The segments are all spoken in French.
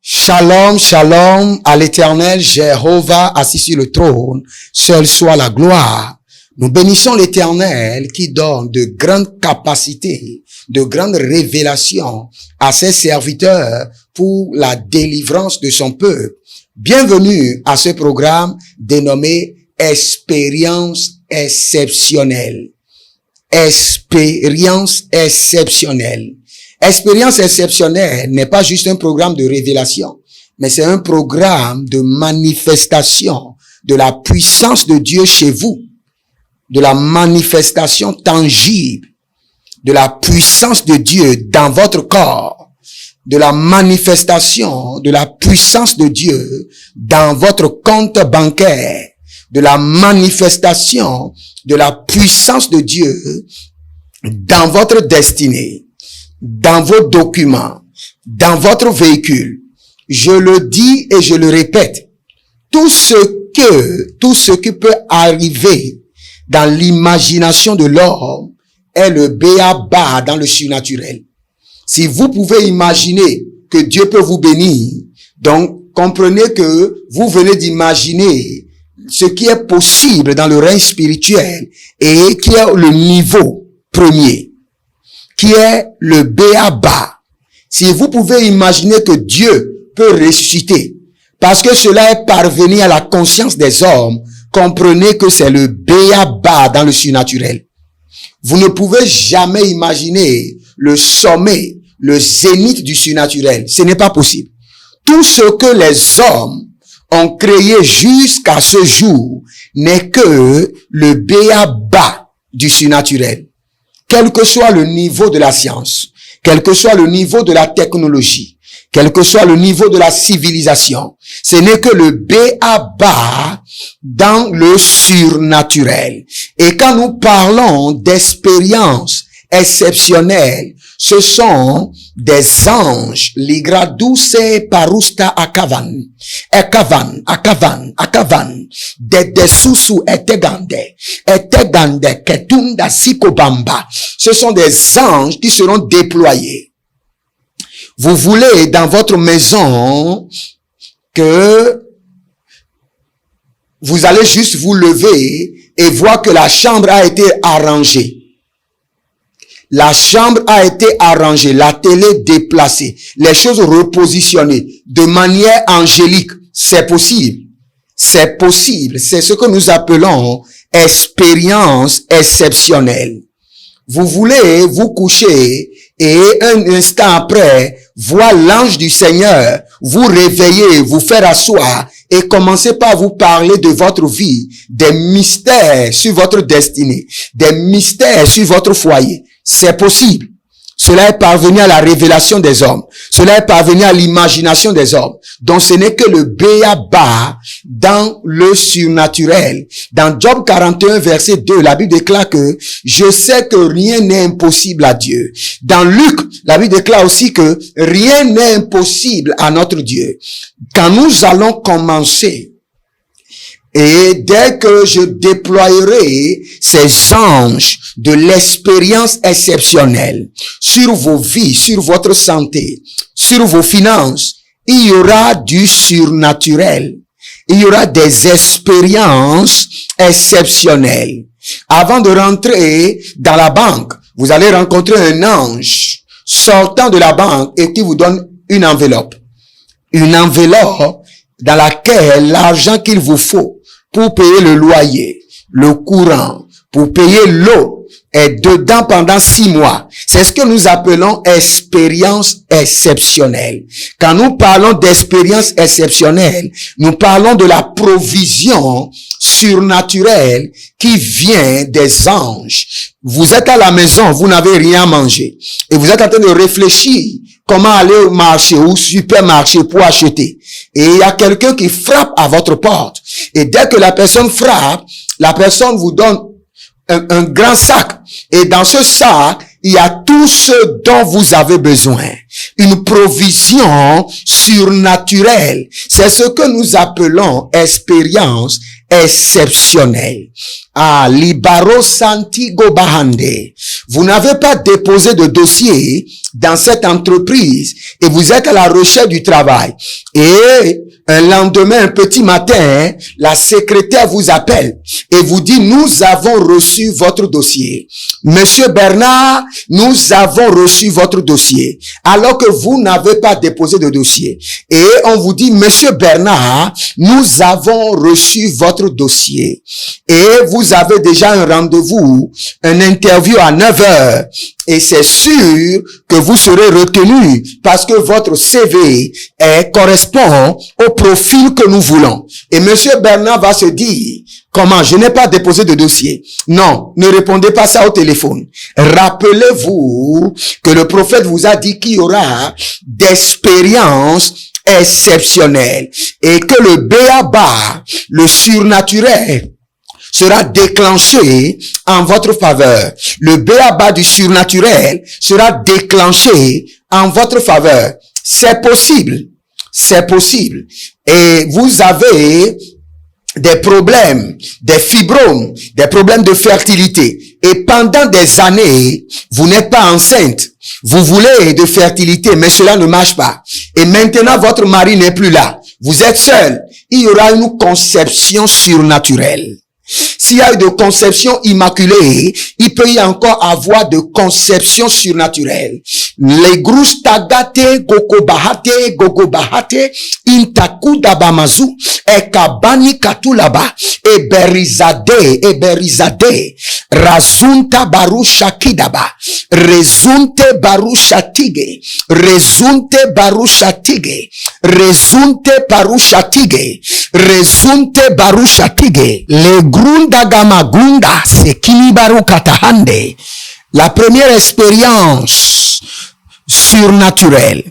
Shalom, shalom à l'Éternel, Jéhovah assis sur le trône, seul soit la gloire. Nous bénissons l'Éternel qui donne de grandes capacités, de grandes révélations à ses serviteurs pour la délivrance de son peuple. Bienvenue à ce programme dénommé Expérience exceptionnelle. Expérience exceptionnelle. Expérience exceptionnelle n'est pas juste un programme de révélation, mais c'est un programme de manifestation de la puissance de Dieu chez vous, de la manifestation tangible, de la puissance de Dieu dans votre corps, de la manifestation de la puissance de Dieu dans votre compte bancaire, de la manifestation de la puissance de Dieu dans votre destinée, dans vos documents, dans votre véhicule. Je le dis et je le répète, tout ce qui peut arriver dans l'imagination de l'homme est le b.a.-ba dans le surnaturel. Si vous pouvez imaginer que Dieu peut vous bénir, donc comprenez que vous venez d'imaginer ce qui est possible dans le règne spirituel et qui est le niveau premier, qui est le b.a.-ba. Si vous pouvez imaginer que Dieu peut ressusciter, parce que cela est parvenu à la conscience des hommes, comprenez que c'est le b.a.-ba dans le surnaturel. Vous ne pouvez jamais imaginer le sommet, le zénith du surnaturel. Ce n'est pas possible. Tout ce que les hommes ont créé jusqu'à ce jour n'est que le b.a.-ba du surnaturel. Quel que soit le niveau de la science, quel que soit le niveau de la technologie, quel que soit le niveau de la civilisation, ce n'est que le b.a.-ba dans le surnaturel. Et quand nous parlons d'expériences exceptionnelles, ce sont des anges, ligraduce parusta akavan, de susu etegande, ketunda sikobamba. Ce sont des anges qui seront déployés. Vous voulez dans votre maison que vous allez juste vous lever et voir que la chambre a été arrangée. La chambre a été arrangée, la télé déplacée, les choses repositionnées de manière angélique. C'est possible. C'est possible. C'est ce que nous appelons expérience exceptionnelle. Vous voulez vous coucher et un instant après, voir l'ange du Seigneur vous réveiller, vous faire asseoir et commencer par vous parler de votre vie, des mystères sur votre destinée, des mystères sur votre foyer. C'est possible. Cela est parvenu à la révélation des hommes. Cela est parvenu à l'imagination des hommes. Donc ce n'est que le b.a.-ba dans le surnaturel. Dans Job 41 verset 2, la Bible déclare que je sais que rien n'est impossible à Dieu. Dans Luc, la Bible déclare aussi que rien n'est impossible à notre Dieu. Quand nous allons commencer, et dès que je déploierai ces anges de l'expérience exceptionnelle sur vos vies, sur votre santé, sur vos finances, il y aura du surnaturel. Il y aura des expériences exceptionnelles. Avant de rentrer dans la banque, vous allez rencontrer un ange sortant de la banque et qui vous donne une enveloppe. Une enveloppe dans laquelle l'argent qu'il vous faut pour payer le loyer, le courant, pour payer l'eau, est dedans pendant 6 mois. C'est ce que nous appelons expérience exceptionnelle. Quand nous parlons d'expérience exceptionnelle, nous parlons de la provision surnaturelle qui vient des anges. Vous êtes à la maison, vous n'avez rien à manger. Et vous êtes en train de réfléchir comment aller au marché ou au supermarché pour acheter. Et il y a quelqu'un qui frappe à votre porte. Et dès que la personne frappe, la personne vous donne un grand sac. Et dans ce sac, il y a tout ce dont vous avez besoin. Une provision surnaturelle. C'est ce que nous appelons expérience exceptionnelle. Ah, Libaro Santigo Bahande. Vous n'avez pas déposé de dossier dans cette entreprise et vous êtes à la recherche du travail. Et un lendemain, un petit matin, la secrétaire vous appelle et vous dit, nous avons reçu votre dossier. Monsieur Bernard, nous avons reçu votre dossier. Alors que vous n'avez pas déposé de dossier. Et on vous dit, Monsieur Bernard, nous avons reçu votre dossier. Et vous avez déjà un rendez-vous, un interview à 9h. Et c'est sûr que vous serez retenu parce que votre CV correspond au profil que nous voulons. Et Monsieur Bernard va se dire, comment? Je n'ai pas déposé de dossier. Non, ne répondez pas ça au téléphone. Rappelez-vous que le prophète vous a dit qu'il y aura d'expériences exceptionnelles et que le béaba, le surnaturel, sera déclenché en votre faveur. Le béaba du surnaturel sera déclenché en votre faveur. C'est possible. C'est possible. Et vous avez des problèmes, des fibromes, des problèmes de fertilité. Et pendant des années, vous n'êtes pas enceinte. Vous voulez de fertilité, mais cela ne marche pas. Et maintenant, votre mari n'est plus là. Vous êtes seul. Il y aura une conception surnaturelle. S'il y a eu de conception immaculée, il peut y encore avoir de conception surnaturelle. Les grous tagate, gogobahate, intakudabamazu, ekabani katulaba, eberizade, razunta barushakidaba, rezunte barushatige, rezunte barushatige, rezunte barushatige, rezunte barushatige, le grunda gamagunda sekini baru katahande. La première expérience surnaturelle,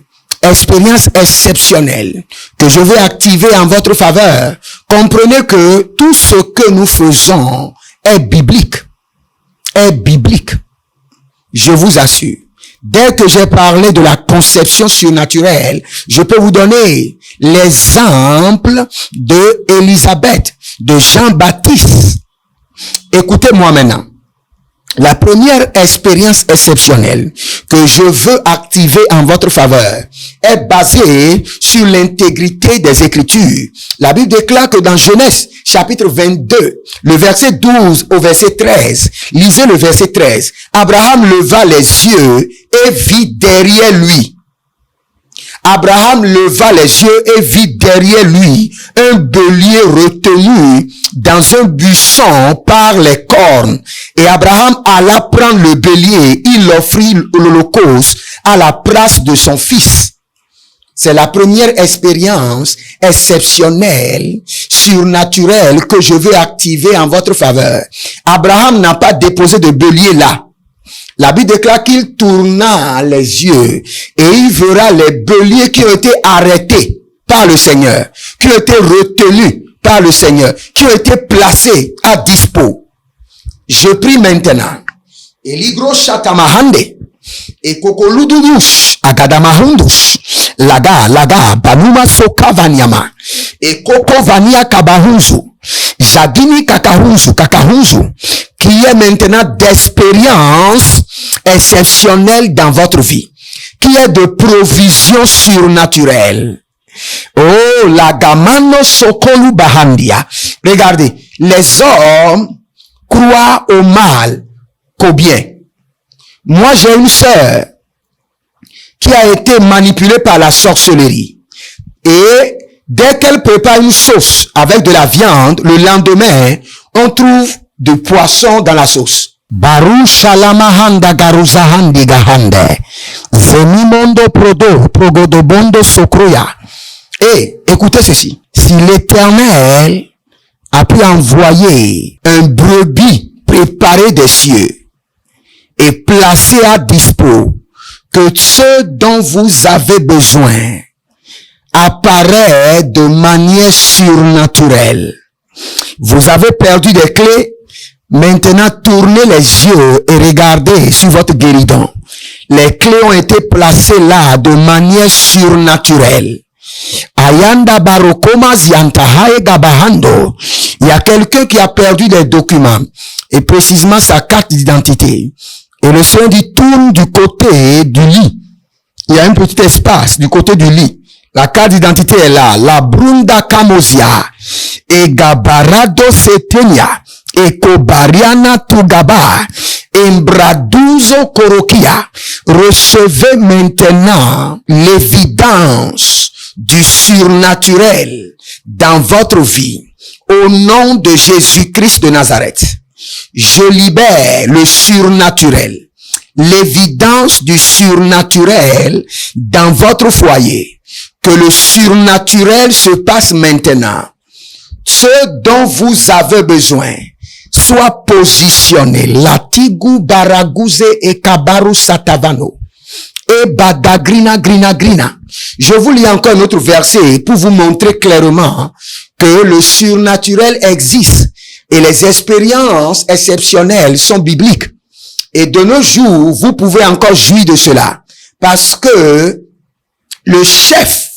expérience exceptionnelle que je vais activer en votre faveur, comprenez que tout ce que nous faisons est biblique. Est biblique. Je vous assure. Dès que j'ai parlé de la conception surnaturelle, je peux vous donner l'exemple de Élisabeth, de Jean-Baptiste. Écoutez-moi maintenant. La première expérience exceptionnelle que je veux activer en votre faveur est basée sur l'intégrité des Écritures. La Bible déclare que dans Genèse, chapitre 22, le verset 12 au verset 13, lisez le verset 13. Abraham leva les yeux et vit derrière lui. Abraham leva les yeux et vit derrière lui un bélier retenu dans un buisson par les cornes. Et Abraham alla prendre le bélier, il offrit l'holocauste à la place de son fils. C'est la première expérience exceptionnelle, surnaturelle que je veux activer en votre faveur. Abraham n'a pas déposé de bélier là. La Bible déclare qu'il tourna les yeux et il verra les béliers qui ont été arrêtés par le Seigneur, qui ont été retenus par le Seigneur, qui ont été placés à dispo. Je prie maintenant. Eligro shatamahande et kokoluduyush agadamahundus laga banuma soka vanyama et koko vania kabahunzu jadini kakahunzu qui est maintenant d'expérience exceptionnelle dans votre vie, qui est de provision surnaturelle. Oh, la gamano sokolu bahandia. Regardez, les hommes croient au mal qu'au bien. Moi, j'ai une sœur qui a été manipulée par la sorcellerie. Et dès qu'elle prépare une sauce avec de la viande, le lendemain, on trouve du poisson dans la sauce. Baru shalamahanda garuzahandi gahande. Venimondo progodobondo sokroya. Et écoutez ceci. Si l'Éternel a pu envoyer un brebis préparé des cieux et placé à dispo, que ce dont vous avez besoin apparaît de manière surnaturelle. Vous avez perdu des clés. Maintenant, tournez les yeux et regardez sur votre guéridon. Les clés ont été placées là de manière surnaturelle. Ayanda barokoma ziantahae gabahando. Il y a quelqu'un qui a perdu des documents, et précisément sa carte d'identité. Et le Seigneur dit, tourne du côté du lit. Il y a un petit espace du côté du lit. La carte d'identité est là. La Brunda Kamosia. Et Gabarado Setenia. Et Kobariana Tugaba. Embraduzo Korokia. Recevez maintenant l'évidence du surnaturel dans votre vie. Au nom de Jésus-Christ de Nazareth. Je libère le surnaturel. L'évidence du surnaturel dans votre foyer. Que le surnaturel se passe maintenant. Ce dont vous avez besoin soit positionné. Latigu baraguze et kabaru satavano. Et badagrina grina grina. Je vous lis encore un autre verset pour vous montrer clairement que le surnaturel existe et les expériences exceptionnelles sont bibliques. Et de nos jours, vous pouvez encore jouir de cela. Parce que le chef,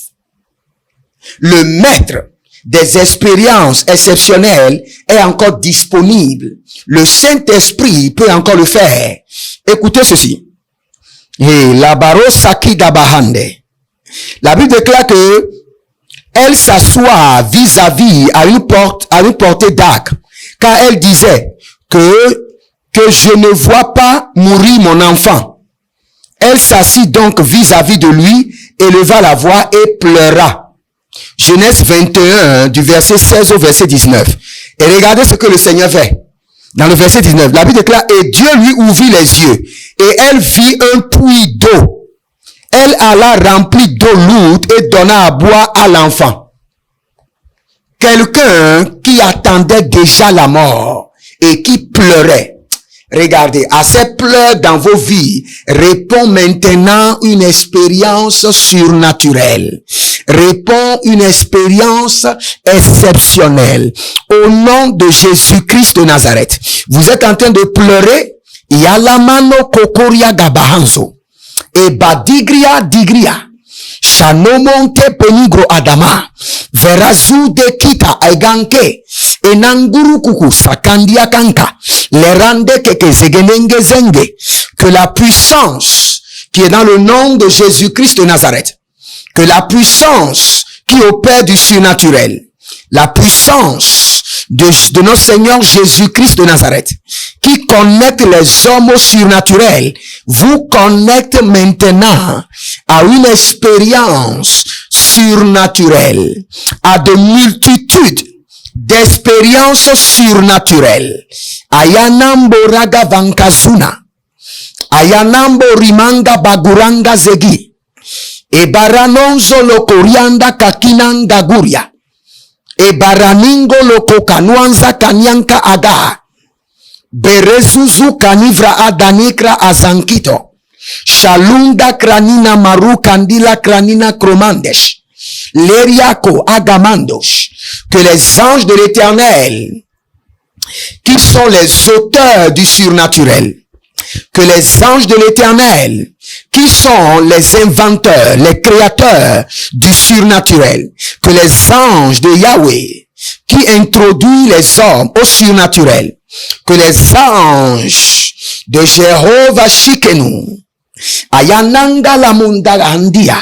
le maître des expériences exceptionnelles est encore disponible. Le Saint-Esprit peut encore le faire. Écoutez ceci. Et la baro saki dabahande. La Bible déclare que elle s'assoit vis-à-vis à une portée d'arc. Car elle disait que je ne vois pas mourir mon enfant. Elle s'assit donc vis-à-vis de lui, éleva la voix et pleura. Genèse 21, du verset 16 au verset 19. Et regardez ce que le Seigneur fait. Dans le verset 19, la Bible déclare, et Dieu lui ouvrit les yeux, et elle vit un puits d'eau. Elle alla remplir d'eau lourde et donna à boire à l'enfant. Quelqu'un qui attendait déjà la mort et qui pleurait. Regardez, à ces pleurs dans vos vies, répond maintenant une expérience surnaturelle. Répond une expérience exceptionnelle. Au nom de Jésus-Christ de Nazareth. Vous êtes en train de pleurer. Yalamano kokoria gabahanzo. Et badigria digria. Shanomonte penigro adama. Verazu de kita aiganke. Enanguru kuku sakandia kanka. Lerande keke zegenenge zenge. Que la puissance qui est dans le nom de Jésus-Christ de Nazareth. Que la puissance qui opère du surnaturel. La puissance de notre Seigneur Jésus-Christ de Nazareth. Qui connecte les hommes au surnaturel. Vous connecte maintenant à une expérience surnaturelle. À de multitudes d'expériences surnaturelles. Ayanambo raga vankazuna. Ayanambo rimanga baguranga zegi. E baranonzo lo korianda kakinanga guria. E baraningo lo kokanuanza kanyanka aga. Berezuzu kanivra adanikra azankito. Shalunda kranina maru kandila kranina kromandesh. Leriako agamandos. Que les anges de l'Éternel, qui sont les auteurs du surnaturel, que les anges de l'Éternel, qui sont les inventeurs, les créateurs du surnaturel, que les anges de Yahweh, qui introduisent les hommes au surnaturel, que les anges de Jéhovah Shikenu, Ayananga la munda andia,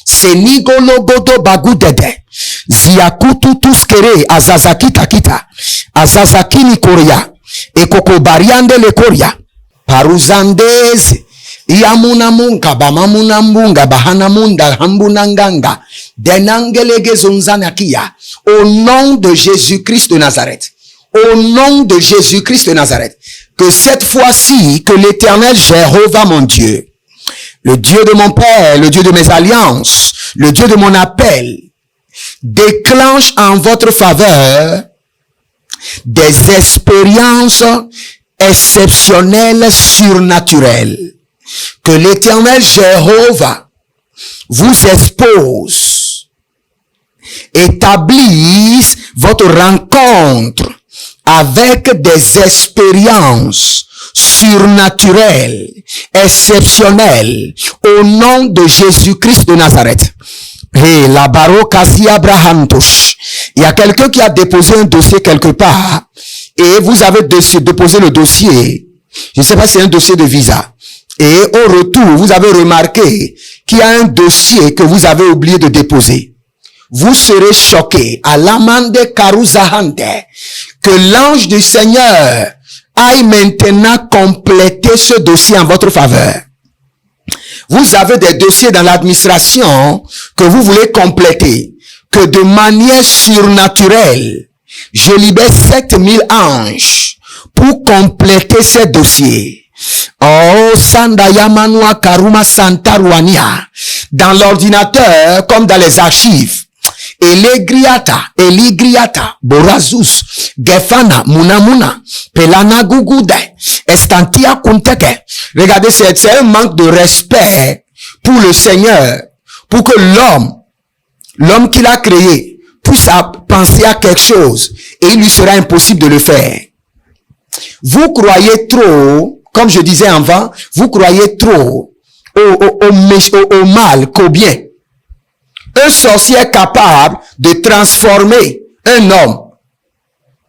Senigolo godo bagudede, Ziakutu tuskere azazakita kita, azazakini korea, ekoko bariande le korea, paruzandeze, Iamuna munga bamamuna mbunga bahana munda hambunanganga denangelege zonzanakia. Au nom de Jésus-Christ de Nazareth. Au nom de Jésus-Christ de Nazareth. Que cette fois-ci, que l'Éternel Jéhovah mon Dieu, le Dieu de mon Père, le Dieu de mes alliances, le Dieu de mon appel, déclenche en votre faveur des expériences exceptionnelles surnaturelles. Que l'Éternel Jéhovah vous expose, établisse votre rencontre avec des expériences surnaturelles, exceptionnelles, au nom de Jésus-Christ de Nazareth. Et la barokazi abrahantosh, Il y a quelqu'un qui a déposé un dossier quelque part et vous avez déposé le dossier. Je ne sais pas si c'est un dossier de visa. Et au retour, vous avez remarqué qu'il y a un dossier que vous avez oublié de déposer. Vous serez choqué à l'amande Karuzahante que l'ange du Seigneur aille maintenant compléter ce dossier en votre faveur. Vous avez des dossiers dans l'administration que vous voulez compléter, que de manière surnaturelle, je libère 7000 anges pour compléter ces dossiers. Oh, Sandayamanua Karuma Santaruania, dans l'ordinateur comme dans les archives. Eligriata, Borazus, Gefana, Munamuna, Pelana Gugude, Estantia Kunteke. Regardez, c'est un manque de respect pour le Seigneur, pour que l'homme qu'il a créé, puisse penser à quelque chose, et il lui sera impossible de le faire. Vous croyez trop, comme je disais avant, vous croyez trop au mal qu'au bien. Un sorcier est capable de transformer un homme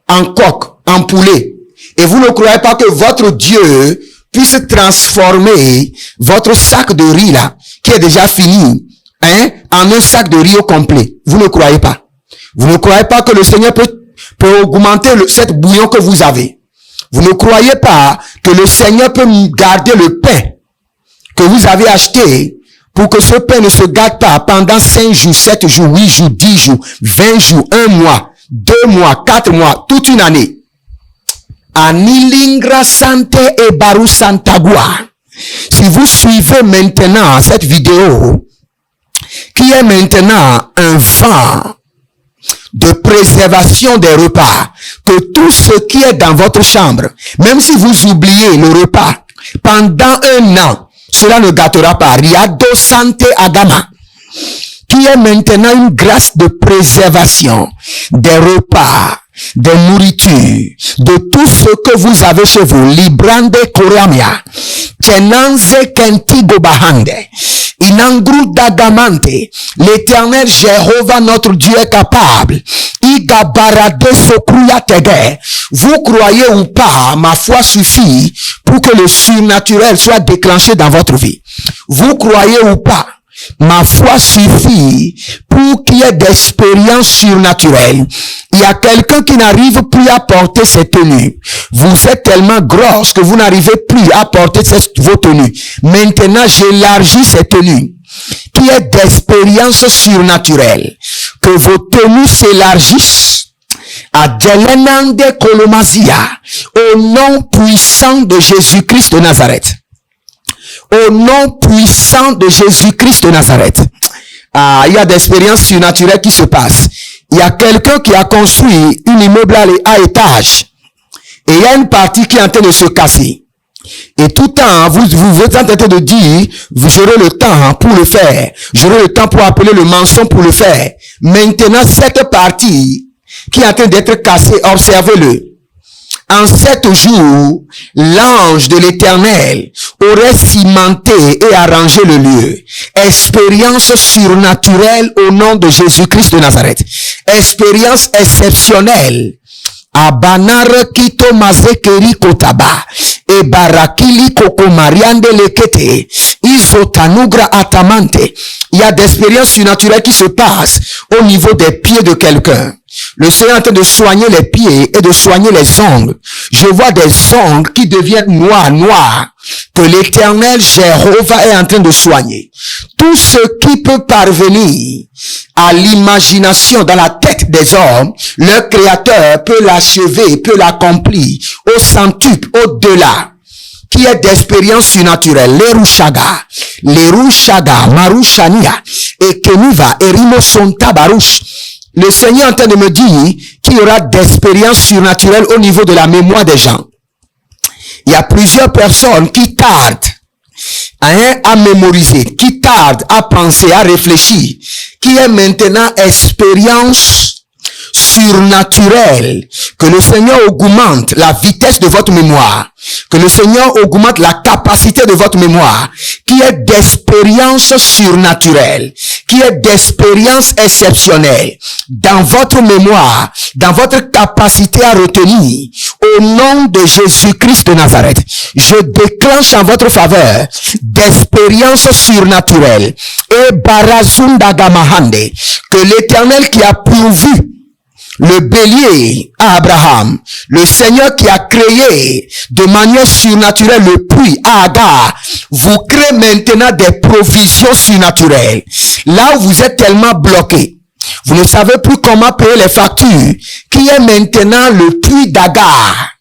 en coq, en poulet. Et vous ne croyez pas que votre Dieu puisse transformer votre sac de riz là, qui est déjà fini, en un sac de riz au complet. Vous ne croyez pas. Vous ne croyez pas que le Seigneur peut augmenter cette bouillon que vous avez. Vous ne croyez pas que le Seigneur peut garder le pain que vous avez acheté pour que ce pain ne se gâte pas pendant 5 jours, 7 jours, 8 jours, 10 jours, 20 jours, 1 mois, 2 mois, 4 mois, toute une année. Anilingra Sante et Baru Santagua. Si vous suivez maintenant cette vidéo, qui est maintenant un vent de préservation des repas, que tout ce qui est dans votre chambre, même si vous oubliez le repas pendant 1 an, cela ne gâtera pas. Riado Sante Agama, qui est maintenant une grâce de préservation des repas, des nourritures, de tout ce que vous avez chez vous. Librande Koramia, Tenanze Kentigo Bahande, Inangru Dagamante. L'Éternel Jéhovah notre Dieu est capable. Igabarade Sokruya Tege. Vous croyez ou pas, ma foi suffit pour que le surnaturel soit déclenché dans votre vie. Vous croyez ou pas, ma foi suffit pour qu'il y ait d'expériences surnaturelles. Il y a quelqu'un qui n'arrive plus à porter ses tenues. Vous êtes tellement grosse que vous n'arrivez plus à porter vos tenues. Maintenant, j'élargis ces tenues. Qu'il y ait d'expériences surnaturelles. Que vos tenues s'élargissent. À Djelenande Kolomazia. Au nom puissant de Jésus-Christ de Nazareth. Au nom puissant de Jésus-Christ de Nazareth. Il y a des expériences surnaturelles qui se passent. Il y a quelqu'un qui a construit un immeuble à étage. Et il y a une partie qui est en train de se casser. Et tout le temps, vous êtes en train de dire, j'aurai le temps pour le faire. J'aurai le temps pour appeler le mensonge pour le faire. Maintenant, cette partie qui est en train d'être cassée, observez-le. En 7 jours, l'ange de l'Éternel aurait cimenté et arrangé le lieu. Expérience surnaturelle au nom de Jésus-Christ de Nazareth. Expérience exceptionnelle. Abanar Kito Mazekeri Kotaba. Et Barakili Koko Mariande Lekete. Isotanugra Atamante. Il y a des expériences surnaturelles qui se passent au niveau des pieds de quelqu'un. Le Seigneur est en train de soigner les pieds et de soigner les ongles. Je vois des ongles qui deviennent noirs, que l'Éternel Jéhovah est en train de soigner. Tout ce qui peut parvenir à l'imagination dans la tête des hommes, leur Créateur peut l'achever, peut l'accomplir au centuple, au-delà. Qui est d'expérience surnaturelle. Les Rouchaga, Marushania, et Keniva, et Rimosonta Baruch. Le Seigneur est en train de me dire qu'il y aura d'expériences surnaturelles au niveau de la mémoire des gens. Il y a plusieurs personnes qui tardent à mémoriser, qui tardent à penser, à réfléchir, qui est maintenant expérience surnaturel. Que le Seigneur augmente la vitesse de votre mémoire. Que le Seigneur augmente la capacité de votre mémoire, qui est d'expérience surnaturelle, qui est d'expérience exceptionnelle dans votre mémoire, dans votre capacité à retenir. Au nom de Jésus-Christ de Nazareth, je déclenche en votre faveur d'expérience surnaturelle. Et Barazundagamahande, que l'Éternel qui a pourvu le bélier à Abraham, le Seigneur qui a créé de manière surnaturelle le puits à Agar, vous crée maintenant des provisions surnaturelles. Là où vous êtes tellement bloqué, vous ne savez plus comment payer les factures, qui est maintenant le puits d'Agar.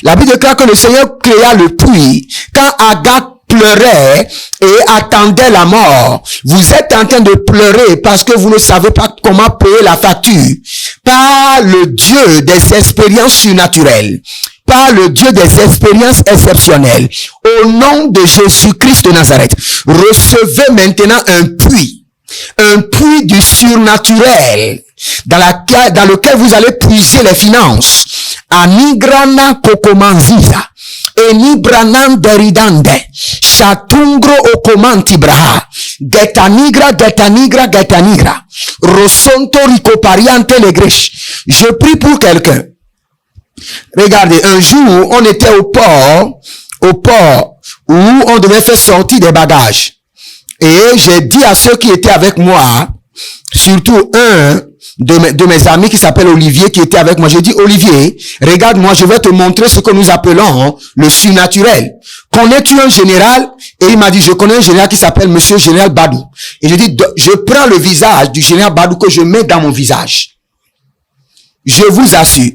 La Bible déclare que le Seigneur créa le puits quand Agar pleurait et attendait la mort. Vous êtes en train de pleurer parce que vous ne savez pas comment payer la facture. Par le Dieu des expériences surnaturelles, par le Dieu des expériences exceptionnelles, au nom de Jésus-Christ de Nazareth, recevez maintenant un puits du surnaturel, dans lequel vous allez puiser les finances. Anigrana kokomanziza, enibranan deridande, chatungro okomanti braha, getanigra, rosonto ricopariante legresh. Je prie pour quelqu'un. Regardez, un jour, on était au port où on devait faire sortir des bagages. Et j'ai dit à ceux qui étaient avec moi, surtout un de mes amis qui s'appelle Olivier, qui était avec moi, j'ai dit, Olivier, regarde-moi, je vais te montrer ce que nous appelons le surnaturel. Connais-tu un général? Et il m'a dit, je connais un général qui s'appelle Monsieur Général Badou. Et j'ai dit, je prends le visage du général Badou que je mets dans mon visage. Je vous assure,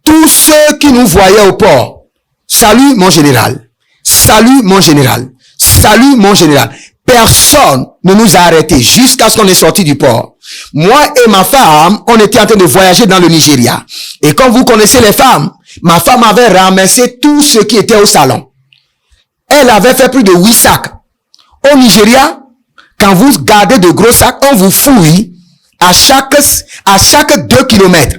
tous ceux qui nous voyaient au port, salut mon général, salut mon général, salut mon général. Personne ne nous a arrêtés jusqu'à ce qu'on est sorti du port. Moi et ma femme, on était en train de voyager dans le Nigeria. Et comme vous connaissez les femmes, ma femme avait ramassé tout ce qui était au salon. Elle avait fait plus de 8 sacs. Au Nigeria, quand vous gardez de gros sacs, on vous fouille à chaque 2 kilomètres.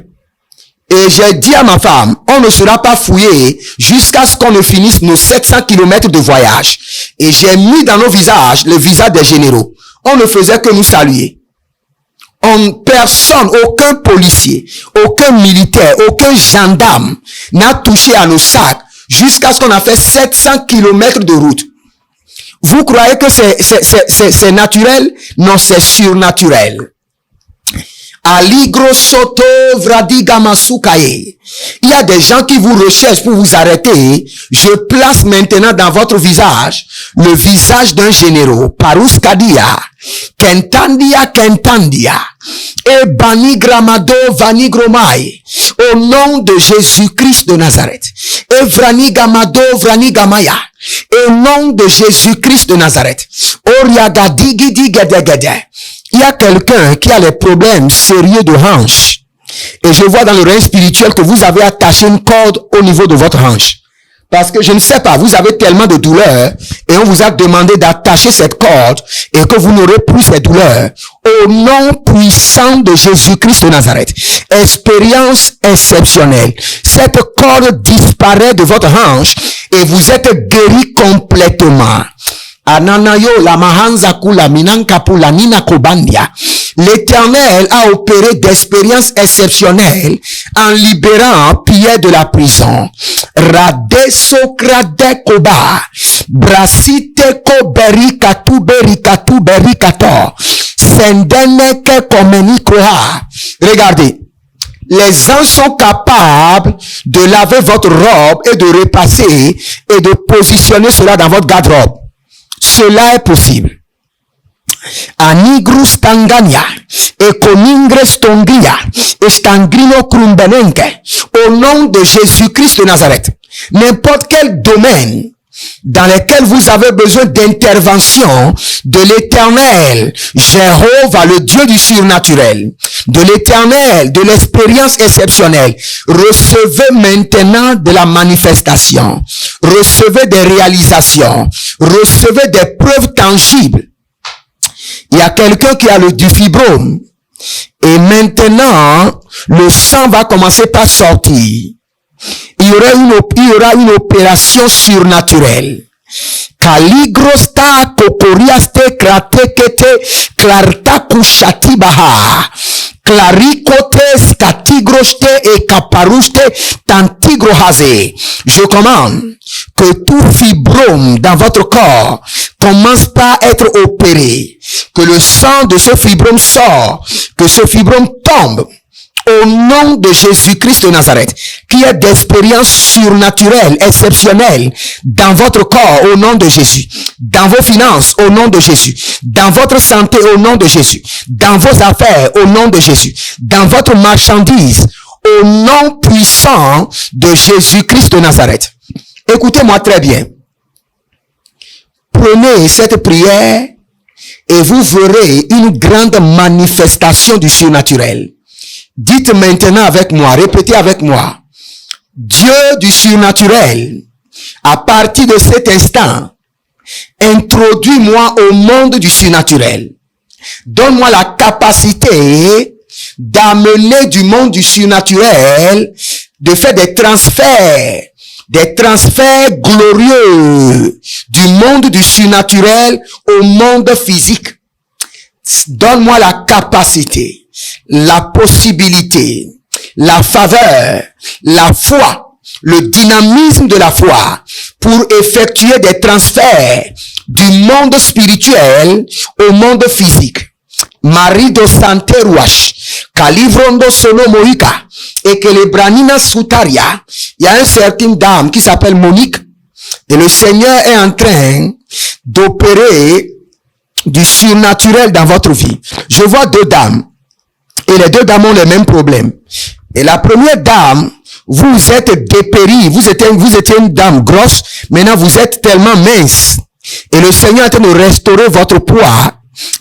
Et j'ai dit à ma femme, on ne sera pas fouillé jusqu'à ce qu'on ne finisse nos 700 kilomètres de voyage. Et j'ai mis dans nos visages le visage des généraux. On ne faisait que nous saluer. Personne, aucun policier, aucun militaire, aucun gendarme n'a touché à nos sacs jusqu'à ce qu'on a fait 700 kilomètres de route. Vous croyez que c'est naturel? Non, c'est surnaturel. Aligro soto vradiga masukaye. Il y a des gens qui vous recherchent pour vous arrêter. Je place maintenant dans votre visage le visage d'un général. Paruskadia, kentandia, et banigramado vanigromai. Au nom de Jésus-Christ de Nazareth. Et vranigamado vranigamaya. Au nom de Jésus-Christ de Nazareth. Oriagadigidi. Il y a quelqu'un qui a les problèmes sérieux de hanche. Et je vois dans le règne spirituel que vous avez attaché une corde au niveau de votre hanche. Parce que je ne sais pas, vous avez tellement de douleurs et on vous a demandé d'attacher cette corde et que vous n'aurez plus ces douleurs. Au nom puissant de Jésus-Christ de Nazareth, expérience exceptionnelle. Cette corde disparaît de votre hanche et vous êtes guéri complètement. Ananayo la mahanza kula minanka pula nina kobandia. L'Éternel a opéré d'expériences exceptionnelles en libérant Pierre de la prison. Rade sokrade koba. Brasite ko berikatu berikato. Sendene ke komeni koha. Regardez. Les anges sont capables de laver votre robe et de repasser et de positionner cela dans votre garde-robe. Cela est possible. Anigrus tangania et coningre stongria et stangrino krumbenenke. Au nom de Jésus-Christ de Nazareth, n'importe quel domaine dans lequel vous avez besoin d'intervention de l'Éternel, Jéhovah, le Dieu du surnaturel, de l'Éternel, de l'expérience exceptionnelle, recevez maintenant de la manifestation, recevez des réalisations, recevez des preuves tangibles. Il y a quelqu'un qui a du fibrome et maintenant le sang va commencer par sortir. Il y aura une opération surnaturelle. Kaligrosta toporiaste kratekete klarta kushati baha. Clarikote statigroste et kaparuste tantigrohase. Je commande que tout fibrome dans votre corps commence par être opéré. Que le sang de ce fibrome sort. Que ce fibrome tombe. Au nom de Jésus-Christ de Nazareth, qui est d'expérience surnaturelle, exceptionnelle, dans votre corps, au nom de Jésus, dans vos finances, au nom de Jésus, dans votre santé, au nom de Jésus, dans vos affaires, au nom de Jésus, dans votre marchandise, au nom puissant de Jésus-Christ de Nazareth. Écoutez-moi très bien. Prenez cette prière et vous verrez une grande manifestation du surnaturel. Dites maintenant avec moi, répétez avec moi. Dieu du surnaturel, à partir de cet instant, introduis-moi au monde du surnaturel. Donne-moi la capacité d'amener du monde du surnaturel, de faire des transferts glorieux du monde du surnaturel au monde physique. Donne-moi la capacité, la possibilité, la faveur, la foi, le dynamisme de la foi pour effectuer des transferts du monde spirituel au monde physique. Marido Santeruash, Calivrondo Sono Moïka, et que les Branina Soutaria, il y a un certain dame qui s'appelle Monique, et le Seigneur est en train d'opérer du surnaturel dans votre vie. Je vois deux dames. Et les deux dames ont les mêmes problèmes. Et la première dame, vous êtes dépérie. Vous étiez une dame grosse. Maintenant, vous êtes tellement mince. Et le Seigneur est en train de restaurer votre poids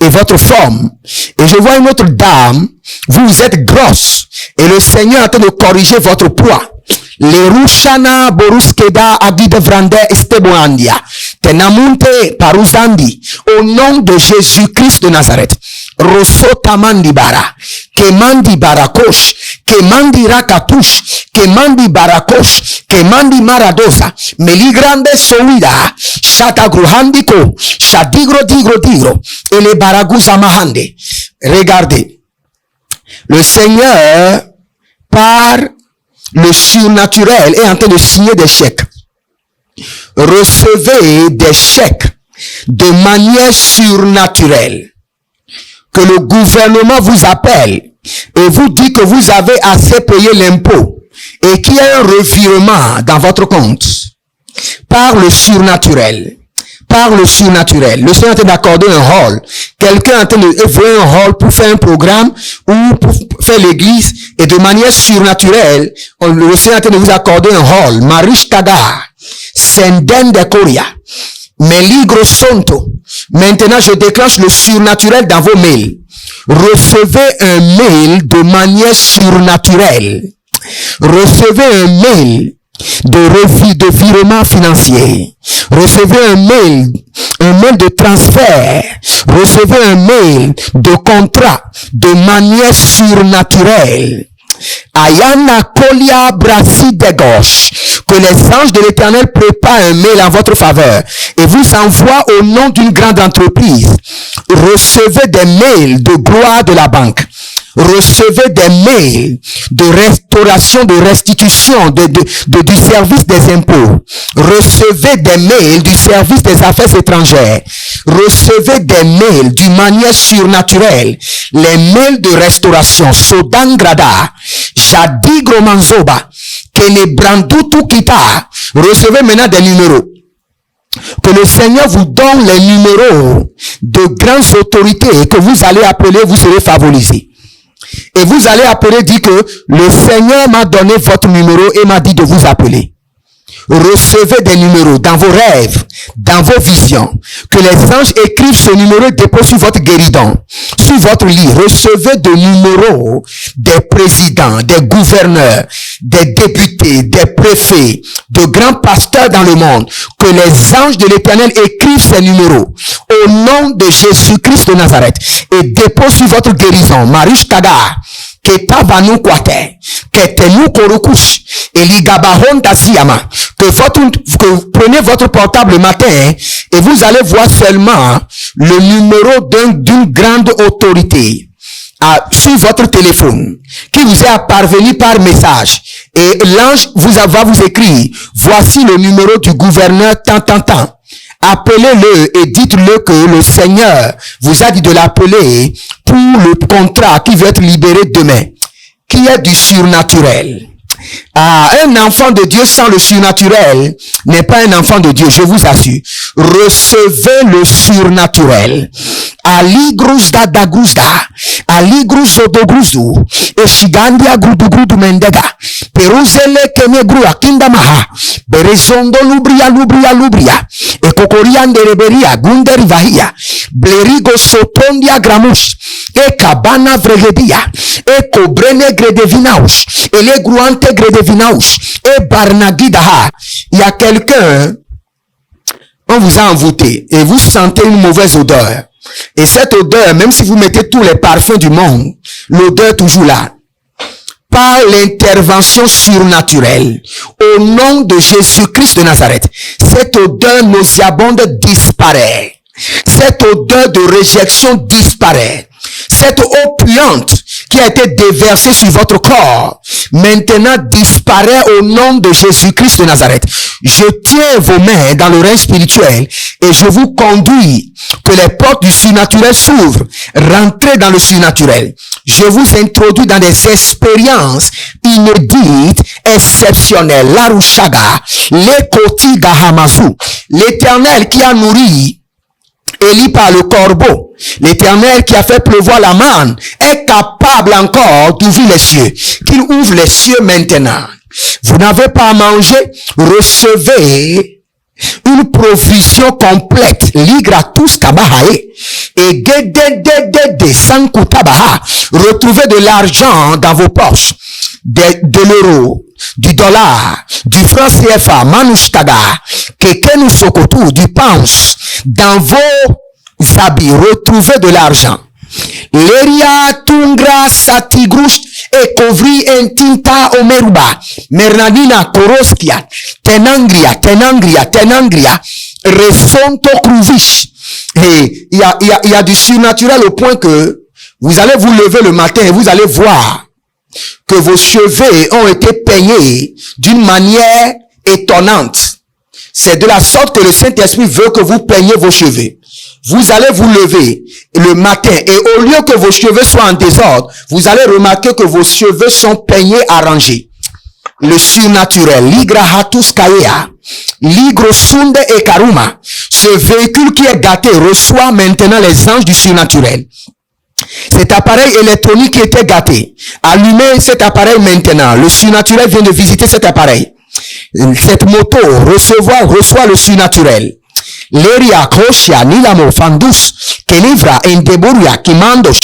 et votre forme. Et je vois une autre dame. Vous êtes grosse. Et le Seigneur est en train de corriger votre poids. Les Rushana Boruskeda Agide Vrande Esteboandia. Tenamunte Paruzandi. Au nom de Jésus-Christ de Nazareth. Rosota Mandibara. Kemandi Barakosh. Kemandi Rakatush. Kemandi Barakosh. Kemandi Maradosa. Meligrande Souida. Shata Gruhandiko. Shadigro Digro. Et les Baragusa Mahande. Regardez. Le Seigneur, par le surnaturel, est en train de signer des chèques. Recevez des chèques de manière surnaturelle. Que le gouvernement vous appelle et vous dit que vous avez assez payé l'impôt et qu'il y a un revirement dans votre compte. Par le surnaturel. Par le surnaturel. Le Seigneur est en train d'accorder un hall. Quelqu'un est en train de veut un hall pour faire un programme ou pour faire l'église et de manière surnaturelle, le Seigneur est en train de vous accorder un hall. Marish Kaga, Senden de Korea, Meligro Sonto. Maintenant, je déclenche le surnaturel dans vos mails. Recevez un mail de manière surnaturelle. Recevez un mail de virement financier. Recevez un mail de transfert. Recevez un mail de contrat de manière surnaturelle. Ayana Kolia Brassi de gauche. Que les anges de l'Éternel préparent un mail en votre faveur et vous envoient au nom d'une grande entreprise. Recevez des mails de gloire de la banque. Recevez des mails de restauration, de restitution du service des impôts. Recevez des mails du service des affaires étrangères. Recevez des mails d'une manière surnaturelle. Les mails de restauration. Sodangrada, Jadigro Manzoba, Kenebrandutu Kita. Recevez maintenant des numéros. Que le Seigneur vous donne les numéros de grandes autorités que vous allez appeler, vous serez favorisés. Et vous allez appeler, dire que le Seigneur m'a donné votre numéro et m'a dit de vous appeler. Recevez des numéros dans vos rêves, dans vos visions. Que les anges écrivent ce numéro et déposent sur votre guéridon, sur votre lit. Recevez des numéros des présidents, des gouverneurs, des députés, des préfets, de grands pasteurs dans le monde. Que les anges de l'Éternel écrivent ces numéros au nom de Jésus-Christ de Nazareth et déposent sur votre guérison. Marish Kada. Ketavanu Kwate, Ketenu Korokush, Eligabahon Tasiyama, que vous prenez votre portable le matin et vous allez voir seulement le numéro d'une grande autorité sur votre téléphone qui vous est parvenu par message. Et l'ange va vous écrire, voici le numéro du gouverneur tant. Appelez-le et dites-le que le Seigneur vous a dit de l'appeler pour le contrat qui va être libéré demain, qui est du surnaturel. Un enfant de Dieu sans le surnaturel n'est pas un enfant de Dieu, je vous assure. Recevez le surnaturel. Aligruzda dagruzda, aligruzodogruzu, eshigandia grudugrudu mendega, peruzele kenegru akinda maha, berezondo lubria, ekokoriande reberia, gunderivahia, blerigo sotondia gramush, ekabana vregedia, ekobrene gredevinaus, elegruante gredevinaus, e barnagidaha. Il y a quelqu'un, on vous a envoûté et vous sentez une mauvaise odeur. Et cette odeur, même si vous mettez tous les parfums du monde, l'odeur est toujours là. Par l'intervention surnaturelle, au nom de Jésus-Christ de Nazareth, cette odeur nauséabonde disparaît. Cette odeur de réjection disparaît. Cette eau puante qui a été déversée sur votre corps, maintenant disparaît au nom de Jésus-Christ de Nazareth. Je tiens vos mains dans le règne spirituel et je vous conduis que les portes du surnaturel s'ouvrent. Rentrez dans le surnaturel. Je vous introduis dans des expériences inédites, exceptionnelles. Larushaga, Lekoti Gahamazu, l'Éternel qui a nourri Élie par le corbeau, l'Éternel qui a fait pleuvoir la manne, est capable encore d'ouvrir les cieux. Qu'il ouvre les cieux maintenant. Vous n'avez pas à manger, recevez une provision complète. Ligratus tabahae et gedededede sankutabaha. Retrouvez de l'argent dans vos poches, de l'euro, du dollar, du franc CFA, manushtaga, kekenu sokotu, du pounce, dans vos habits, retrouvez de l'argent. Leria tungra satigrush e kovri entinta omeruba, mernadina koroskia, tenangria, resonto kruvish. Et il y a du surnaturel au point que vous allez vous lever le matin et vous allez voir que vos cheveux ont été peignés d'une manière étonnante. C'est de la sorte que le Saint-Esprit veut que vous peigniez vos cheveux. Vous allez vous lever le matin et au lieu que vos cheveux soient en désordre, vous allez remarquer que vos cheveux sont peignés, arrangés. Le surnaturel, ligrahatus kaea, ligrosunde et karuma, ce véhicule qui est gâté reçoit maintenant les anges du surnaturel. Cet appareil électronique qui était gâté, allumez cet appareil maintenant. Le surnaturel vient de visiter cet appareil. Cette moto reçoit le surnaturel. Leria, Kroshia, Nilamo, Fandus, Kelivra, Indeboria, Kimandos.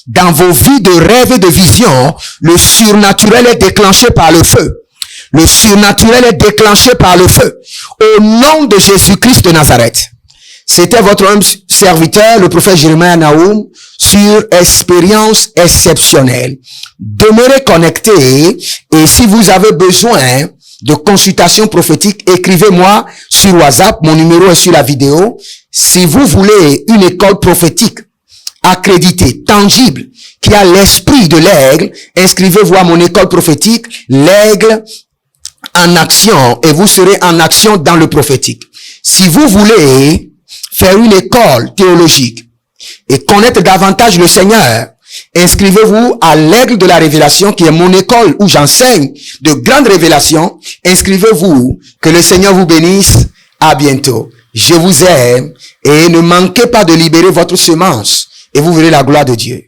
Dans vos vies de rêve et de vision, le surnaturel est déclenché par le feu. Le surnaturel est déclenché par le feu. Au nom de Jésus-Christ de Nazareth. C'était votre homme serviteur, le prophète Jérémie Naoum, sur expérience exceptionnelle. Demeurez connectés et si vous avez besoin de consultation prophétique, écrivez-moi sur WhatsApp, mon numéro est sur la vidéo. Si vous voulez une école prophétique accréditée, tangible, qui a l'esprit de l'aigle, inscrivez-vous à mon école prophétique, l'aigle en action, et vous serez en action dans le prophétique. Si vous voulez faire une école théologique et connaître davantage le Seigneur, inscrivez-vous à l'aigle de la révélation qui est mon école où j'enseigne de grandes révélations. Inscrivez-vous, que le Seigneur vous bénisse. À bientôt. Je vous aime et ne manquez pas de libérer votre semence et vous verrez la gloire de Dieu.